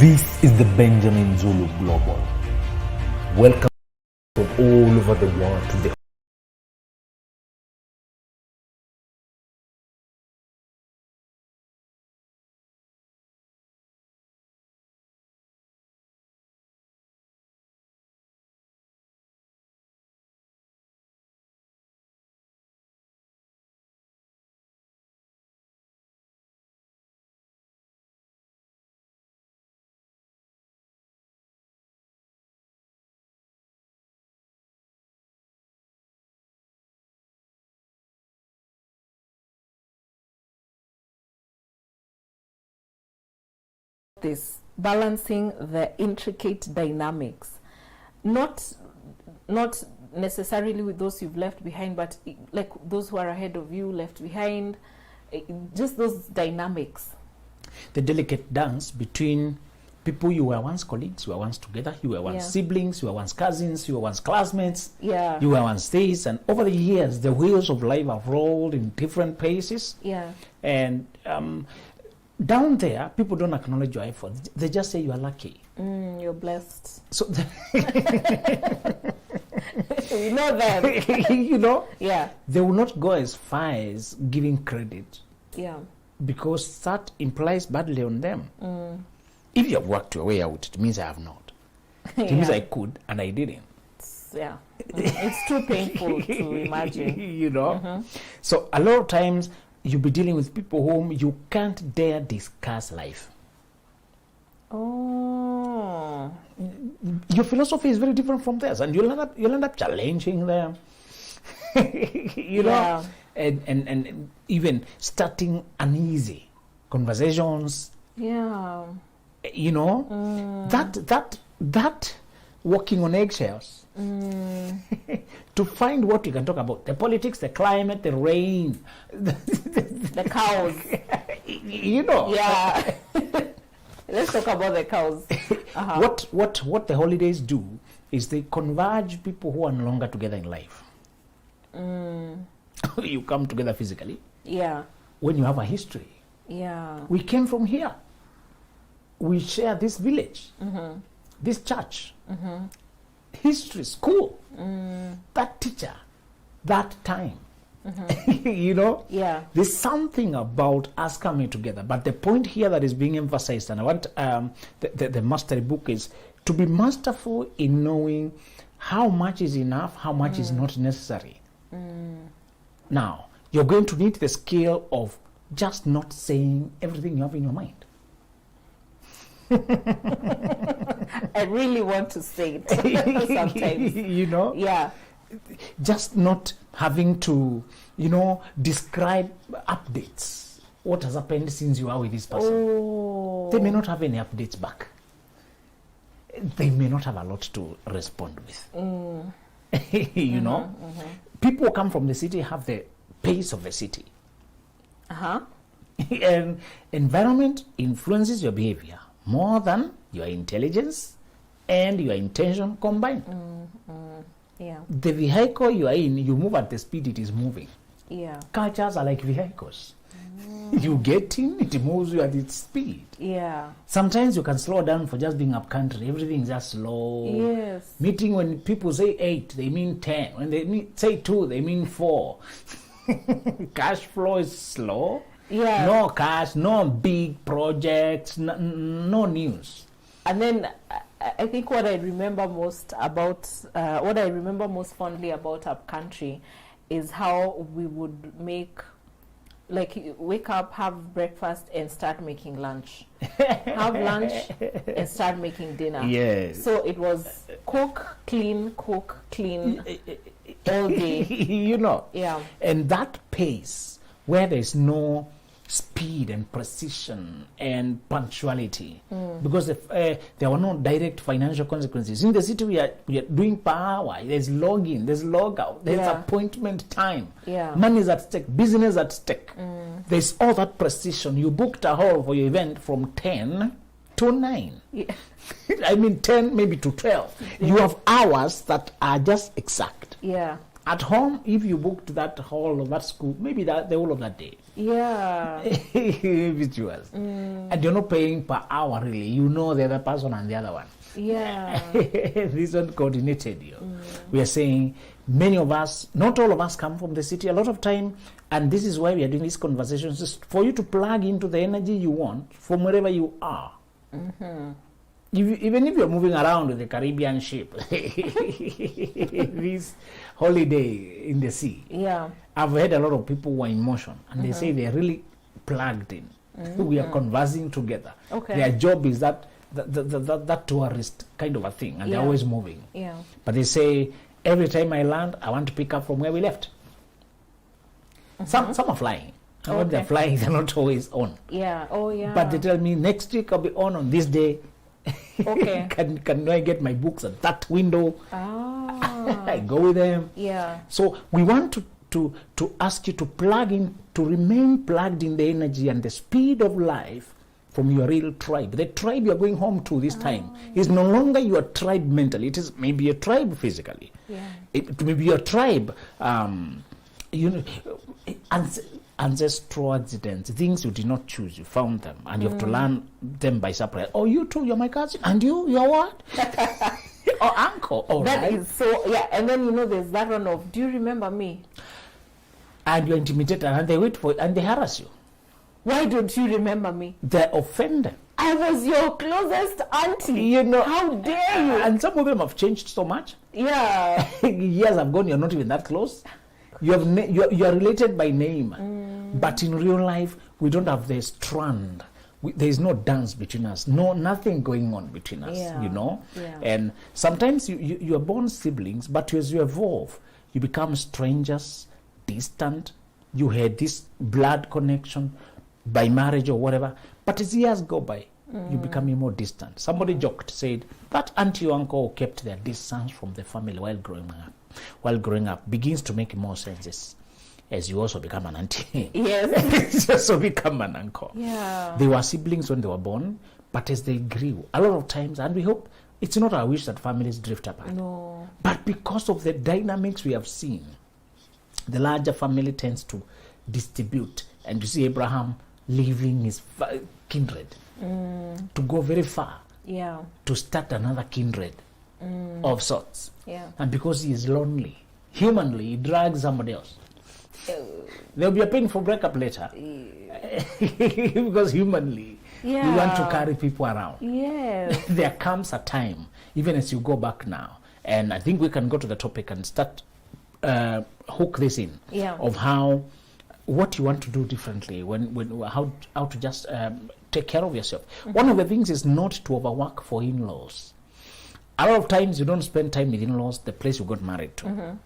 This is the Benjamin Zulu Global. Welcome from all over the world to the this balancing the intricate dynamics, not necessarily with those you've left behind, but like those who are ahead of you, left behind, just those dynamics. The delicate dance between people you were once colleagues, you were once together, you were once siblings, you were once cousins, you were once classmates, you were once this, and over the years the wheels of life have rolled in different paces. And down there, people don't acknowledge your effort. They just say you are lucky. You're blessed. So we know that. you know? Yeah. They will not go as far as giving credit. Yeah. Because that implies badly on them. If you have worked your way out, it means I have not. It means I could and I didn't. It's too painful to imagine. You know? So a lot of times, you'll be dealing with people whom you can't dare discuss life. Oh. Your philosophy is very different from theirs, and you'll end up challenging them. You know, and even starting uneasy conversations. Yeah. You know, that walking on eggshells to find what you can talk about: the politics, the climate, the rain, the cows. You know. Yeah. Let's talk about the cows. What the holidays do is they converge people who are no longer together in life. You come together physically. Yeah. When you have a history. Yeah. We came from here. We share this village, this church, history, school, that teacher, that time. You know? Yeah. There's something about us coming together. But the point here that is being emphasized, and I want the mastery book is to be masterful in knowing how much is enough, how much is not necessary. Now, you're going to need the skill of just not saying everything you have in your mind. I really want to say it sometimes. You know? Yeah. Just not having to, you know, describe updates. What has happened since you are with this person? Oh. They may not have any updates back. They may not have a lot to respond with. You know? People who come from the city have the pace of the city. And environment influences your behavior more than your intelligence and your intention combined. Yeah. The vehicle you are in, you move at the speed it is moving. Yeah. Cultures are like vehicles. You get in, it moves you at its speed. Yeah. Sometimes you can slow down for just being up country. Everything is just slow. Yes. Meeting, when people say 8, they mean 10. When they say 2, they mean 4. Cash flow is slow. Yeah. No cash, no big projects, no news. And then I think what I remember most fondly about upcountry is how we would wake up, have breakfast, and start making lunch. Have lunch and start making dinner. Yes. So it was cook, clean, all day. You know. Yeah. And that pace, where there's no speed and precision and punctuality, because there were no direct financial consequences. In the city, we are doing per hour. There's login, there's log out, there's appointment time. Yeah. Money is at stake, business at stake. There's all that precision. You booked a hall for your event from 10 to 9. Yeah. I mean 10 maybe to 12. You have hours that are just exact. Yeah. At home, if you booked that hall or that school, maybe the whole of that day. Yeah. Individuals. And you're not paying per hour really. You know the other person and the other one. Yeah. This one coordinated you. We are saying many of us, not all of us come from the city a lot of time, and this is why we are doing these conversations, just for you to plug into the energy you want from wherever you are. Even if you're moving around with the Caribbean ship, this holiday in the sea, I've heard a lot of people who are in motion, and they say they're really plugged in. We are conversing together. Their job is that tourist kind of a thing, and they're always moving. But they say, every time I land, I want to pick up from where we left. Some are flying. And when they're flying, they're not always on. But they tell me, next week I'll be on this day. Can I get my books at that window? I go with them. So we want to ask you to plug in, to remain plugged in the energy and the speed of life from your real tribe. The tribe you're going home to this time is no longer your tribe mentally. It is maybe a tribe physically. It may be your tribe, ancestral accidents, things you did not choose, you found them, and you have to learn them by surprise. Oh, you too, you're my cousin, and you're what? Or uncle. That is so, and then there's that one of, do you remember me? And you're intimidated, and they wait for, and they harass you. Why don't you remember me? They're offended. I was your closest auntie. How dare you? And some of them have changed so much. Yeah. Years have gone, you're not even that close. You are related by name, but in real life we don't have the strand. There is no dance between us. Nothing going on between us. And sometimes you are born siblings, but as you evolve, you become strangers, distant. You had this blood connection by marriage or whatever, but as years go by, you become more distant. Somebody said that auntie or uncle kept their distance from the family while growing up begins to make more sense as you also become an auntie. Yes. You also become an uncle. Yeah. They were siblings when they were born, but as they grew, a lot of times, and we hope, it's not our wish that families drift apart. No. But because of the dynamics we have seen, the larger family tends to distribute. And you see Abraham leaving his kindred to go very far to start another kindred of sorts. And because he is lonely, humanly, he drags somebody else. There'll be a painful breakup later. Because humanly, we want to carry people around. Yes. There comes a time, even as you go back now, and I think we can go to the topic and start hook this in of how what you want to do differently how to just take care of yourself. One of the things is not to overwork for in-laws. A lot of times you don't spend time with in-laws, the place you got married to.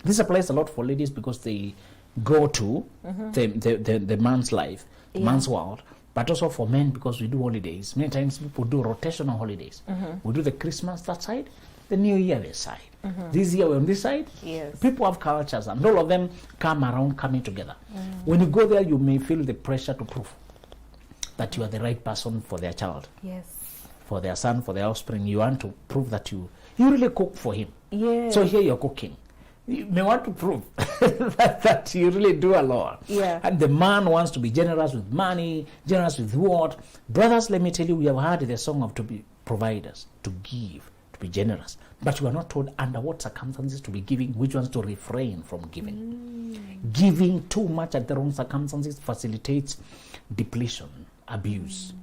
This applies a lot for ladies because they go to the man's life, the man's world, but also for men because we do holidays. Many times people do rotational holidays. We do the Christmas that side, the New Year this side. This year we're on this side. People have cultures and all of them coming together. When you go there, you may feel the pressure to prove that you are the right person for their child. For their son, for their offspring. You want to prove that you really cook for him. So here you're cooking. You may want to prove that you really do a lot. And the man wants to be generous with money, generous with what? Brothers, let me tell you, we have heard the song of to be providers, to give, to be generous. But you are not told under what circumstances to be giving, which ones to refrain from giving. Giving too much at the wrong circumstances facilitates depletion, abuse.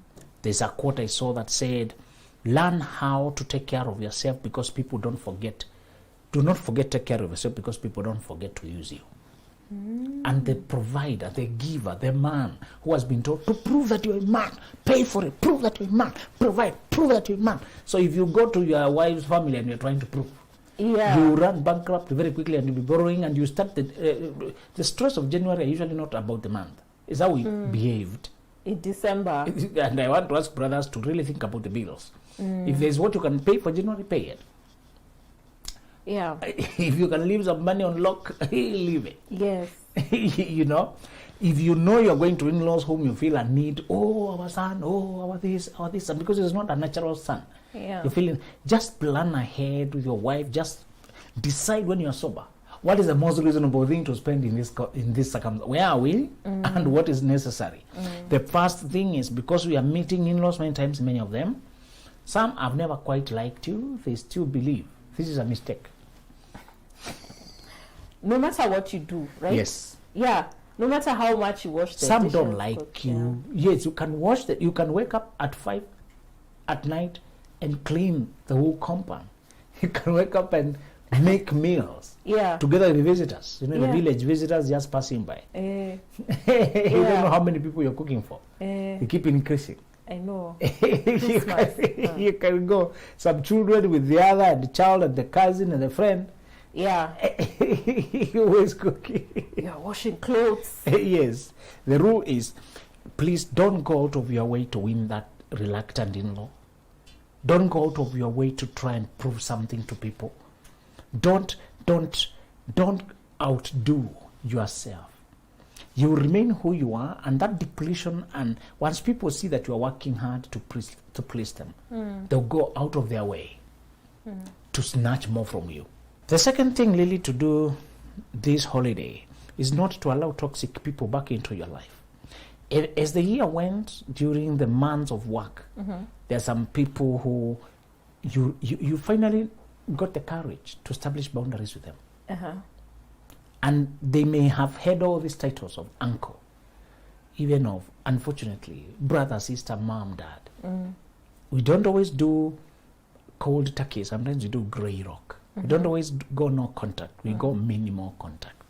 There's a quote I saw that said, learn how to take care of yourself because people don't forget. Do not forget to take care of yourself because people don't forget to use you. And the provider, the giver, the man who has been told to prove that you're a man, pay for it, prove that you're a man, provide, prove that you're a man. So if you go to your wife's family and you're trying to prove, you run bankrupt very quickly and you'll be borrowing and you start the stress of January are usually not about the month. It's how we behaved. In December. And I want to ask brothers to really think about the bills. If there's what you can pay for January, pay it. If you can leave some money on lock, leave it. If you know you're going to in-laws whom you feel a need, our son, our this, and because it's not a natural son, you're feeling, just plan ahead with your wife, just decide when you're sober, what is the most reasonable thing to spend in this circumstance? Where are we and what is necessary? The first thing is, because we are meeting in-laws many times, many of them, some have never quite liked you, they still believe this is a mistake. No matter what you do, right? Yes. Yeah. No matter how much you wash the Some dishes, don't like you. Yeah. Yes, you can wash that. You can wake up at 5 at night and clean the whole compound. You can wake up and make meals. Yeah. Together with the visitors. You know, Yeah. the village visitors just passing by. You Yeah. don't know how many people you're cooking for. You keep increasing. I know. You can go, some children with the other, and the child and the cousin and the friend. Yeah. You always cooking. You're washing clothes. Yes. The rule is, please don't go out of your way to win that reluctant in-law. Don't go out of your way to try and prove something to people. Don't outdo yourself. You remain who you are, and that depletion, and once people see that you are working hard to please them, they'll go out of their way to snatch more from you. The second thing, Lily, to do this holiday is not to allow toxic people back into your life. As the year went, during the months of work, there are some people who you finally got the courage to establish boundaries with them. And they may have had all these titles of uncle, even of, unfortunately, brother, sister, mom, dad. We don't always do cold turkey. Sometimes we do grey rock. We don't always go no contact. We go minimal contact.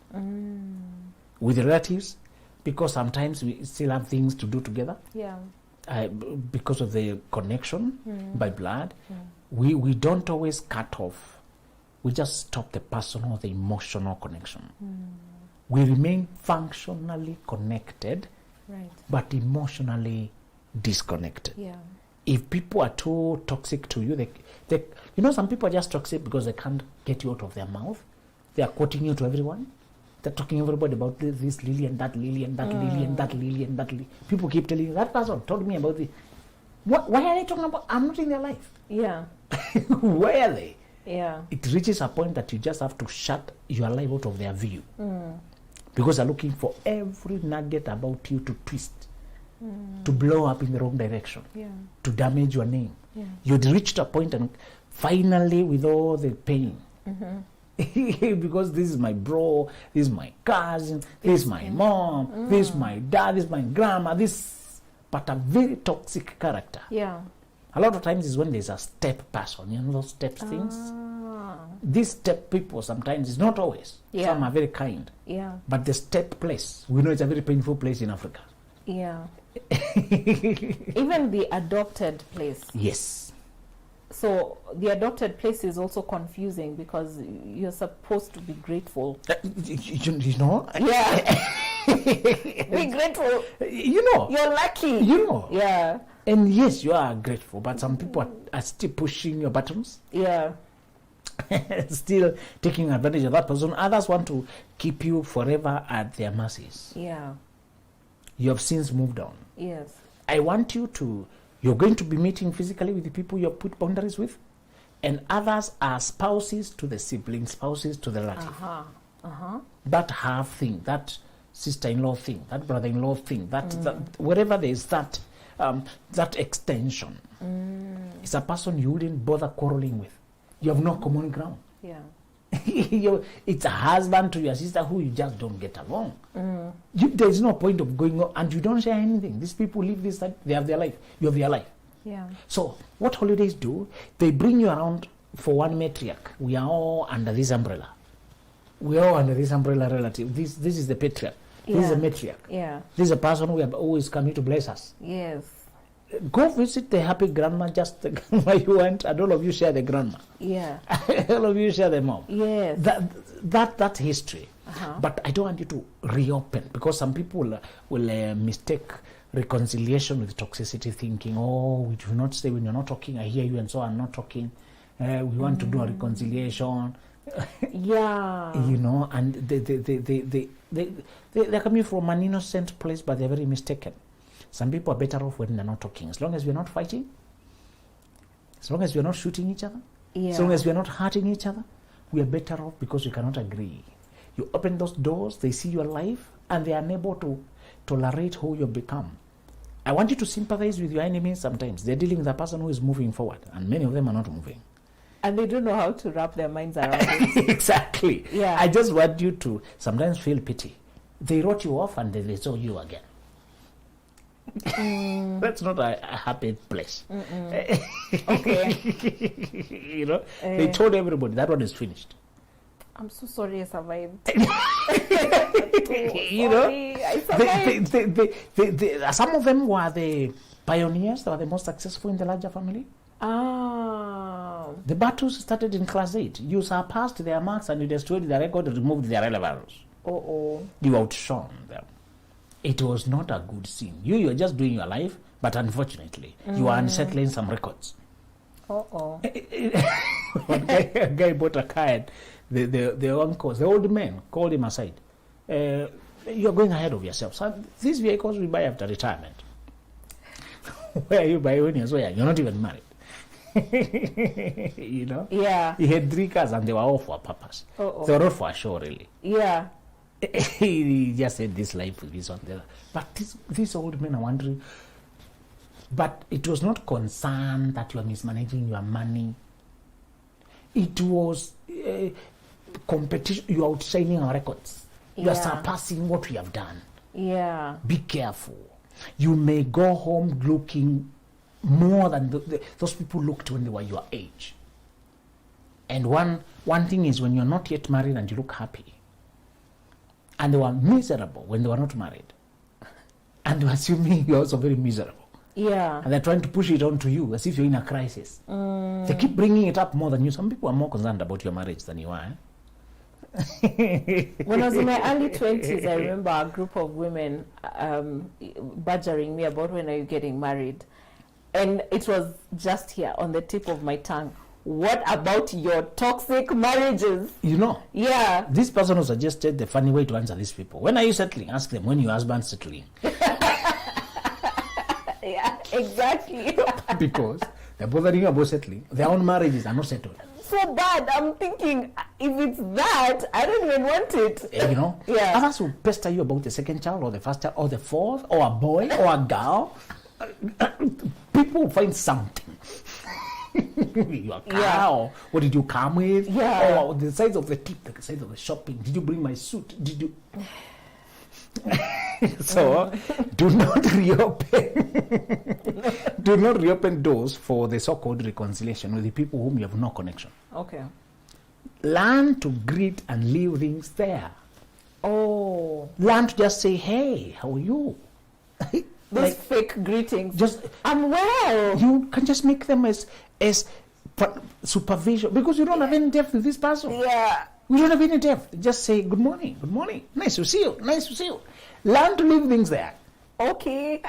With relatives, because sometimes we still have things to do together. Yeah. Because of the connection by blood, we don't always cut off. We just stop the personal, the emotional connection. We remain functionally connected, Right. but emotionally disconnected. Yeah. If people are too toxic to you, they you know, some people are just toxic because they can't get you out of their mouth. They are quoting you to everyone. They're talking to everybody about this Lily and that Lily and that Lily and that Lily and that Lily. People keep telling you, that person told me about this. Why are they talking about? I'm not in their life. Yeah. Where are they? Yeah. It reaches a point that you just have to shut your life out of their view. Because they're looking for every nugget about you to twist, to blow up in the wrong direction, Yeah. to damage your name. Yeah. You'd reached a point, and finally, with all the pain, because this is my bro, this is my cousin, this is my mom, this is my dad, this is my grandma, but a very toxic character. Yeah. A lot of times is when there's a step person, you know those step things? These step people sometimes, is not always. Yeah. Some are very kind. Yeah. But the step place, we know it's a very painful place in Africa. Yeah. Even the adopted place. Yes. So the adopted place is also confusing because you're supposed to be grateful. You know? Yeah. Be grateful. You know? You're lucky. You know? Yeah. And yes, you are grateful, but some people are still pushing your buttons. Yeah. Still taking advantage of that person. Others want to keep you forever at their mercies. Yeah. You have since moved on. Yes. I want you to, you're going to be meeting physically with the people you have put boundaries with, and others are spouses to the siblings, spouses to the relative. That half thing, that sister-in-law thing, that brother-in-law thing, that wherever there is that extension, it's a person you wouldn't bother quarreling with. You have no common ground. Yeah. It's a husband to your sister who you just don't get along. There's no point of going on, and you don't share anything. These people live this life, they have their life, you have your life. Yeah. So what holidays do, they bring you around for one matriarch. We are all under this umbrella. We are all under this umbrella relative. This is the patriarch. This is a matriarch. Yeah. This is a person who have always come here to bless us. Yes. Go visit the happy grandma, just the grandma you went, and all of you share the grandma. Yeah. All of you share the mom. Yes. That history. But I don't want you to reopen, because some people will mistake reconciliation with toxicity, thinking, oh, we do not say when you're not talking, I hear you, and so I'm not talking. We want to do a reconciliation. Yeah. You know, and they're coming from an innocent place, but they're very mistaken. Some people are better off when they're not talking. As long as we're not fighting, as long as we're not shooting each other, as long as we're not hurting each other, we are better off, because we cannot agree. You open those doors, they see your life, and they are unable to tolerate who you've become. I want you to sympathize with your enemies sometimes. They're dealing with a person who is moving forward, and many of them are not moving. And they don't know how to wrap their minds around it. Exactly. Yeah. I just want you to sometimes feel pity. They wrote you off and then they saw you again. That's not a happy place. Okay. You know, they told everybody that one is finished. I'm so sorry I survived. You know, I survived. some of them were the pioneers. They were the most successful in the larger family. The battles started in class 8. You surpassed their marks and you destroyed their record and removed their relevance. You outshone them. It was not a good scene. You were just doing your life, but unfortunately, you are unsettling some records. A guy bought a car and the uncles, the old men, called him aside. You're going ahead of yourself. So these vehicles we buy after retirement. Where are you buying when you're not even married? You know? Yeah. He had 3 cars and they were all for a purpose. They were not for a show, really. Yeah. He just said this life with this one there. But these old men are wondering. But it was not concern that you are mismanaging your money. It was competition. You are outshining our records. You are surpassing what we have done. Yeah. Be careful. You may go home looking more than those people looked when they were your age. And one thing is when you're not yet married and you look happy. And they were miserable when they were not married. And they're assuming you're also very miserable. Yeah. And they're trying to push it onto you as if you're in a crisis. They keep bringing it up more than you. Some people are more concerned about your marriage than you are. When I was in my early 20s, I remember a group of women badgering me about when are you getting married. And it was just here on the tip of my tongue. What about your toxic marriages? You know, yeah. This person who suggested the funny way to answer these people. When are you settling? Ask them when your husband's settling. Yeah, exactly. Because they're bothering you about settling. Their own marriages are not settled. So bad. I'm thinking, if it's that, I don't even want it. You know? Yeah. Others will pester you about the second child or the first child or the fourth or a boy or a girl. People will find something. Your car, what did you come with? Yeah. Or the size of the tip, the size of the shopping. Did you bring my suit? Did you? So, do not reopen doors for the so-called reconciliation with the people whom you have no connection. Okay. Learn to greet and leave things there. Oh. Learn to just say, hey, how are you? Those fake greetings. Just, I'm well. You can just make them as supervision, because you don't have any depth with this person. Yeah. We don't have any depth. Just say, good morning, nice to see you, Learn to leave things there. Okay.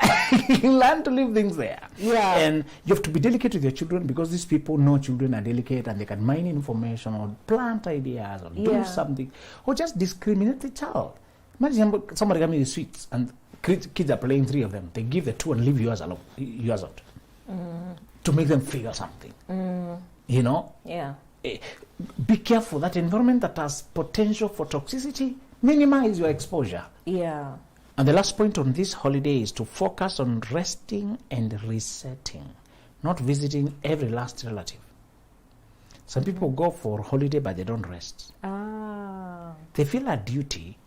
Learn to leave things there. Yeah. And you have to be delicate with your children, because these people know children are delicate and they can mine information or plant ideas or do something, or just discriminate the child. Imagine somebody coming with sweets and kids are playing 3 of them. They give the 2 and leave yours alone, yours out, to make them figure something. You know? Yeah. Be careful. That environment that has potential for toxicity, minimize your exposure. Yeah. And the last point on this holiday is to focus on resting and resetting, not visiting every last relative. Some people go for holiday but they don't rest. They feel a duty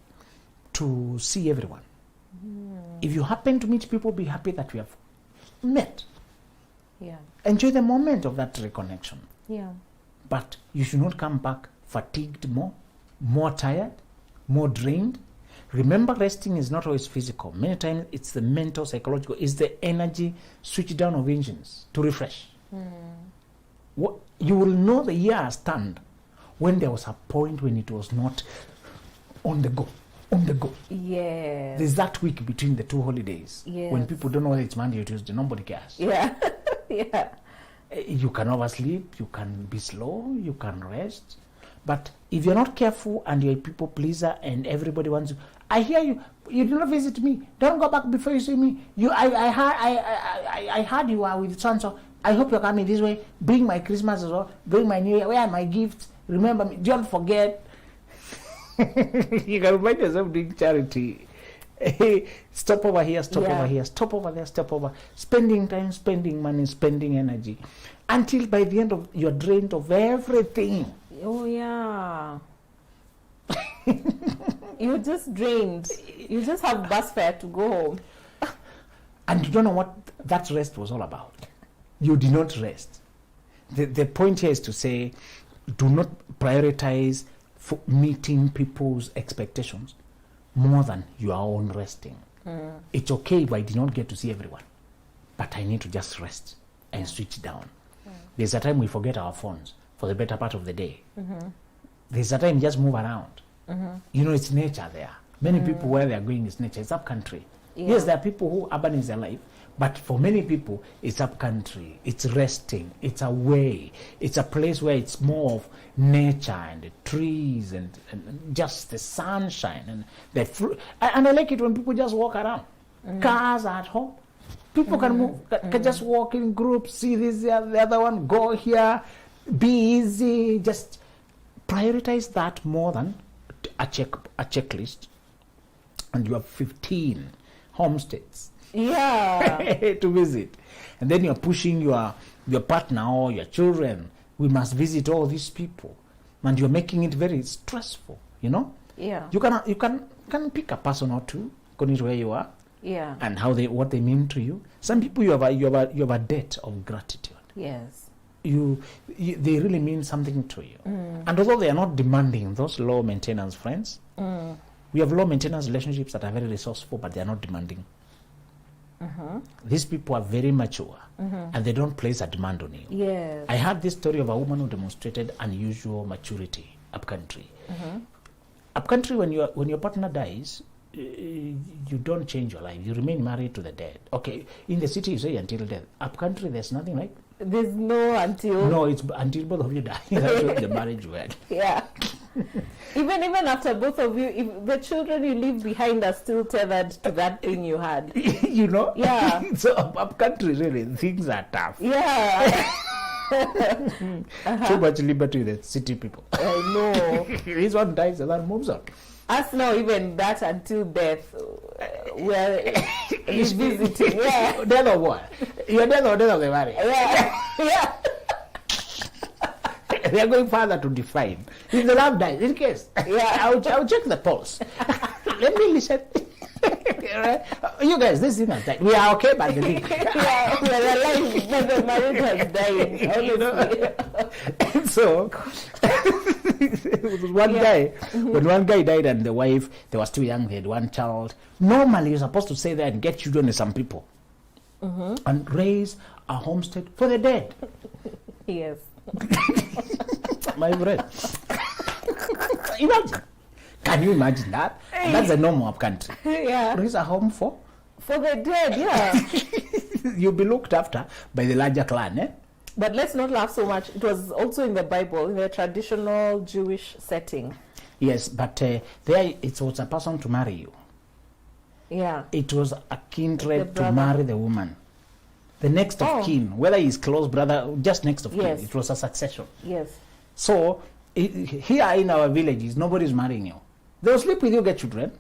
to see everyone. If you happen to meet people, be happy that we have met. Yeah. Enjoy the moment of that reconnection. Yeah. But you should not come back fatigued more tired, more drained. Remember, resting is not always physical. Many times it's the mental, psychological, it's the energy switch down of engines to refresh. You will know the year has turned when there was a point when it was not on the go. Yeah. There's that week between the 2 holidays when people don't know whether it's Monday or Tuesday. Nobody cares. Yeah. Yeah. You can oversleep, you can be slow, you can rest. But if you're not careful and you're a people pleaser and everybody wants you, I hear you did not visit me. Don't go back before you see me. I heard you are with so-and-so. I hope you're coming this way. Bring my Christmas as well. Bring my New Year. Where are my gifts? Remember me. Don't forget. You can find yourself doing charity. Stop over here, stop over here, stop over there, stop over. Spending time, spending money, spending energy. Until by the end of you're drained of everything. Oh yeah. You're just drained. You just have bus fare to go home. And you don't know what that rest was all about. You did not rest. The point here is to say, do not prioritize for meeting people's expectations more than your own resting. It's okay if I did not get to see everyone, but I need to just rest and switch down. There's a time we forget our phones for the better part of the day. There's a time just move around. You know, it's nature there. Many people where they are going is nature. It's up country. Yes, there are people who urban is their life, but for many people, it's up country. It's resting. It's away. It's a place where it's more of nature and the trees and just the sunshine and the fruit. And I like it when people just walk around. Cars are at home. People can move, can just walk in groups, see this, the other one, go here, be easy. Just prioritize that more than a checklist. And you have 15 homesteads to visit, and then you're pushing your partner or your children. We must visit all these people, and you're making it very stressful. You know. Yeah. You can pick a person or two according to where you are. Yeah. And what they mean to you. Some people you have a debt of gratitude. Yes. They really mean something to you. And although they are not demanding, those low maintenance friends. We have low maintenance relationships that are very resourceful, but they are not demanding. These people are very mature, and they don't place a demand on you. Yes. I heard this story of a woman who demonstrated unusual maturity up country. Up country, when your partner dies, you don't change your life. You remain married to the dead. Okay, in the city you say until death. Up country, there's nothing like. There's no until. No, it's until both of you die. That's what the marriage word. Yeah. Even after both of you, if the children you leave behind are still tethered to that thing you had. You know? Yeah. So up country, really, things are tough. Yeah. Too much liberty with the city people. I know. This one dies, the other moves on. Us now, even that until death, we're revisiting. Yeah. Death of what? Your death or death of the marriage? Yeah. Yeah. We are going further to define. If the love dies, in case, I'll check the pulse. Let me listen. You guys, this thing has died. We are okay, but the thing. Yeah, we're alive, but the marriage has died. You know? So, one guy, when one guy died and the wife, they were still young, they had one child. Normally, you're supposed to stay there and get children with some people and raise a homestead for the dead. Yes. My friend. Imagine. Can you imagine that? And that's the norm of country. Yeah. Raise a home for the dead, yeah. You'll be looked after by the larger clan, eh? But let's not laugh so much. It was also in the Bible, in the traditional Jewish setting. Yes, but there it was a person to marry you. Yeah. It was a kindred to marry the woman. The next of kin, whether he's close brother, just next of kin. It was a succession. Yes. So, here in our villages, nobody's marrying you. They'll sleep with you, get children.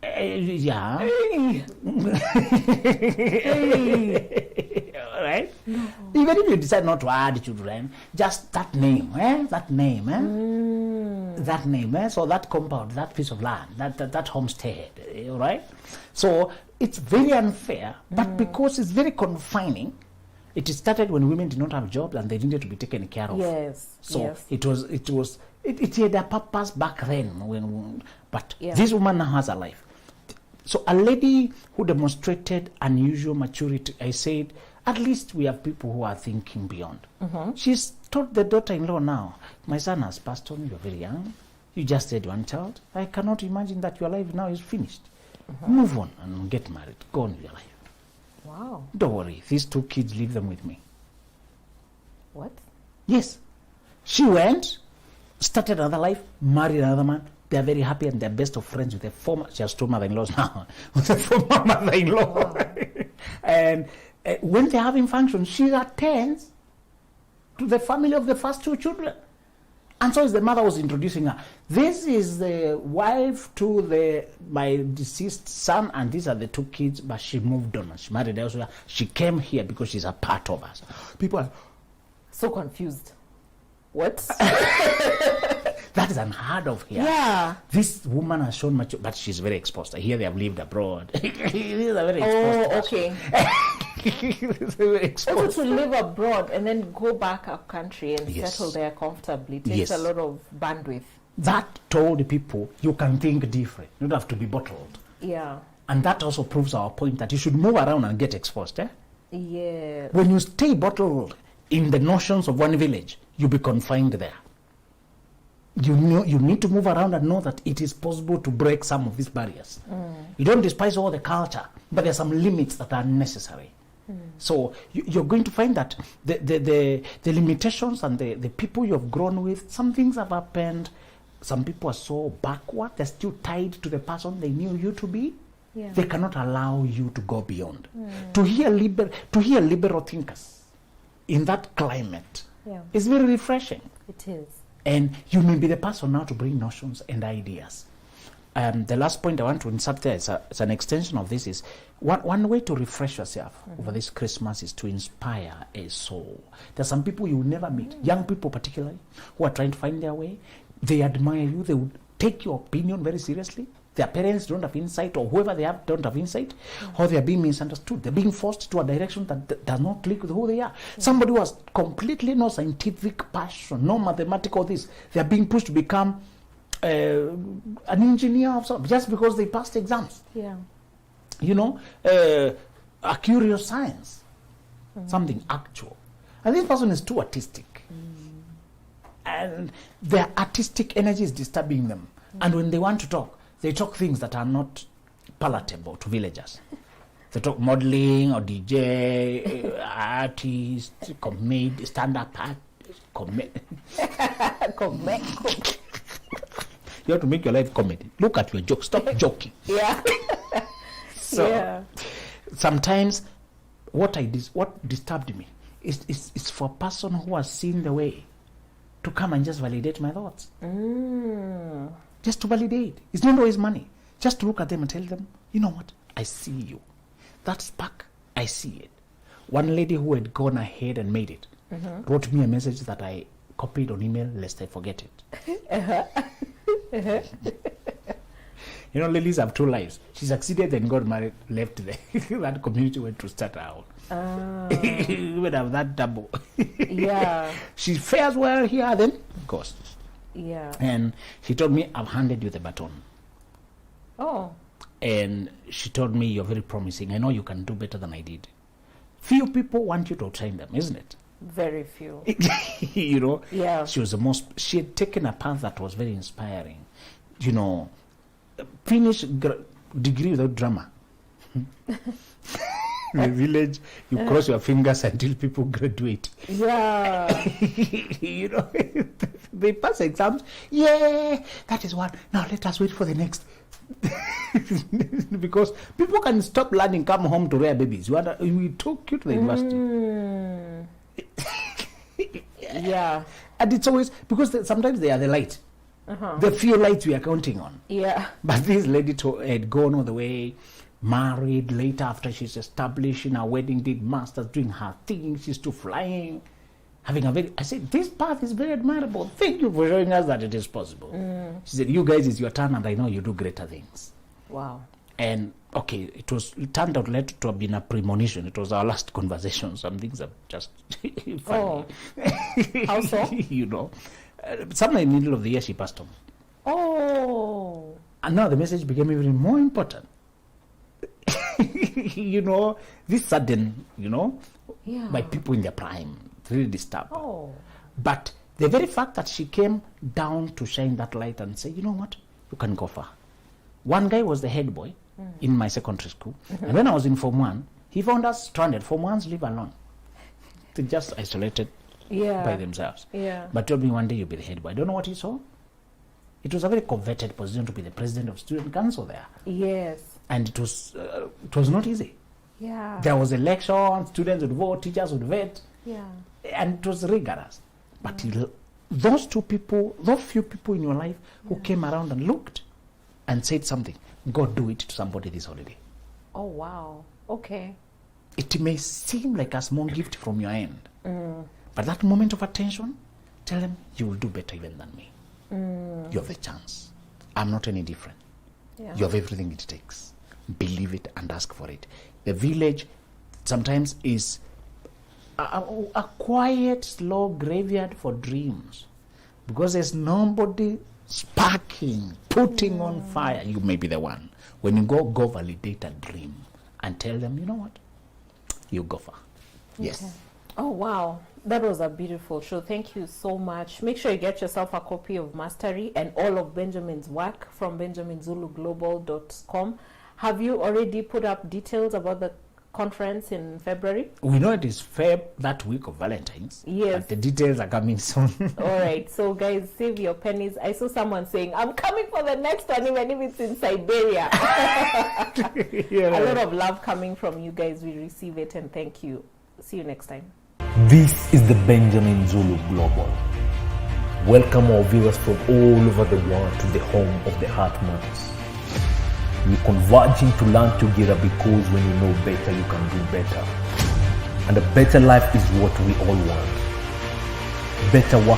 Yeah. All right? No. Even if you decide not to add children, just that name, That name, That name, So that compound, that piece of land, that homestead, all right? So it's very unfair, but because it's very confining, it started when women did not have jobs and they needed to be taken care of. Yes. So it had a purpose back then, but this woman now has a life. So a lady who demonstrated unusual maturity, I said, at least we have people who are thinking beyond. She's told the daughter-in-law now, my son has passed on, you're very young, you just had one child, I cannot imagine that your life now is finished. Move on and get married, go on with your life. Wow. Don't worry, these 2 kids, leave them with me. What? Yes. She went, started another life, married another man. They are very happy and they're best of friends with the former, she has 2 mother-in-laws now, with the former mother-in-law. Wow. And when they're having functions, she attends to the family of the first 2 children. And so as the mother was introducing her, this is the wife to my deceased son, and these are the 2 kids, but she moved on. She married elsewhere. She came here because she's a part of us. People are so confused. What? That is unheard of here. Yeah. This woman has shown much, but she's very exposed. I hear they have lived abroad. These are very exposed. Oh, okay. Also to live abroad and then go back our country and settle there comfortably takes a lot of bandwidth. That told people you can think different. You don't have to be bottled. Yeah. And that also proves our point that you should move around and get exposed. Yeah. When you stay bottled in the notions of one village, you'll be confined there. You need to move around and know that it is possible to break some of these barriers. You don't despise all the culture, but there are some limits that are necessary. So you're going to find that the limitations and the people you have grown with, some things have happened. Some people are so backward, they're still tied to the person they knew you to be. Yeah. They cannot allow you to go beyond. To hear liberal thinkers in that climate is very refreshing. It is. And you may be the person now to bring notions and ideas. The last point I want to insert there is an extension of this is one way to refresh yourself over this Christmas is to inspire a soul. There are some people you will never meet, young people particularly, who are trying to find their way. They admire you. They would take your opinion very seriously. Their parents don't have insight, or whoever they have don't have insight, or they are being misunderstood. They're being forced to a direction that does not click with who they are. Somebody who has completely no scientific passion, no mathematical this, they are being pushed to become an engineer of some, just because they passed exams. Yeah. You know, a curious science, something actual. And this person is too artistic. And their artistic energy is disturbing them. And when they want to talk, they talk things that are not palatable to villagers. They talk modeling or DJ, artist, comedy, stand-up art, You have to make your life comedy. Look at your joke. Stop joking. Yeah. So sometimes what disturbed me is for a person who has seen the way to come and just validate my thoughts. Just to validate. It's not always money. Just to look at them and tell them, you know what? I see you. That spark, I see it. One lady who had gone ahead and made it wrote me a message that I copied on email lest I forget it. You know, ladies have 2 lives. She succeeded, then got married, left that community went to start out. You would have that double. Yeah. She fares well here, then goes. Yeah. And she told me, I've handed you the baton. Oh. And she told me, you're very promising. I know you can do better than I did. Few people want you to train them, isn't it? Very few. You know? Yeah. She had taken a path that was very inspiring. You know, finish degree without drama. In the village, you cross your fingers until people graduate. Yeah. You know, they pass exams. Yeah, that is one. Now let us wait for the next. Because people can stop learning, come home to rear babies. We took you to the university. Yeah. And it's always, because sometimes they are the light. The few lights we are counting on. Yeah. But this lady had gone all the way, married later after she's established in her wedding, did masters, doing her thing, she's still flying, having I said, this path is very admirable. Thank you for showing us that it is possible. She said, you guys, it's your turn, and I know you do greater things. Wow. And okay, it turned out later to have been a premonition. It was our last conversation. Some things are just funny. Oh. How so? You know, somewhere in the middle of the year she passed on. Oh. And now the message became even more important. You know, this sudden, by people in their prime, really disturbed. Oh. But the very fact that she came down to shine that light and say, you know what, you can go far. One guy was the head boy in my secondary school. And when I was in Form 1, he found us stranded. Form 1s live alone. They just isolated by themselves. Yeah. But told me one day you'll be the head boy. I don't know what he saw. It was a very coveted position to be the president of student council there. Yes. And it was not easy. Yeah. There was election, students would vote, teachers would vet. Yeah. And it was rigorous. But those two people, those few people in your life who came around and looked and said something, go do it to somebody this holiday. Oh, wow. Okay. It may seem like a small gift from your end, but that moment of attention, tell them you will do better even than me. You have the chance. I'm not any different. Yeah. You have everything it takes. Believe it and ask for it. The village sometimes is a quiet, slow graveyard for dreams, because there's nobody sparking, putting on fire. You may be the one. When you go validate a dream and tell them, you know what, you go far. Yes. Okay. Oh, wow. That was a beautiful show. Thank you so much. Make sure you get yourself a copy of Mastery and all of Benjamin's work from benjaminzuluglobal.com. Have you already put up details about the conference in February? We know it is Feb, that week of Valentine's. Yes. But the details are coming soon. All right. So, guys, save your pennies. I saw someone saying, I'm coming for the next one, even if it's in Siberia. Yeah. A lot of love coming from you guys. We receive it, and thank you. See you next time. This is the Benjamin Zulu Global. Welcome our viewers from all over the world to the home of the Heart Matters. We're converging to learn together, because when you know better, you can do better. And a better life is what we all want. Better work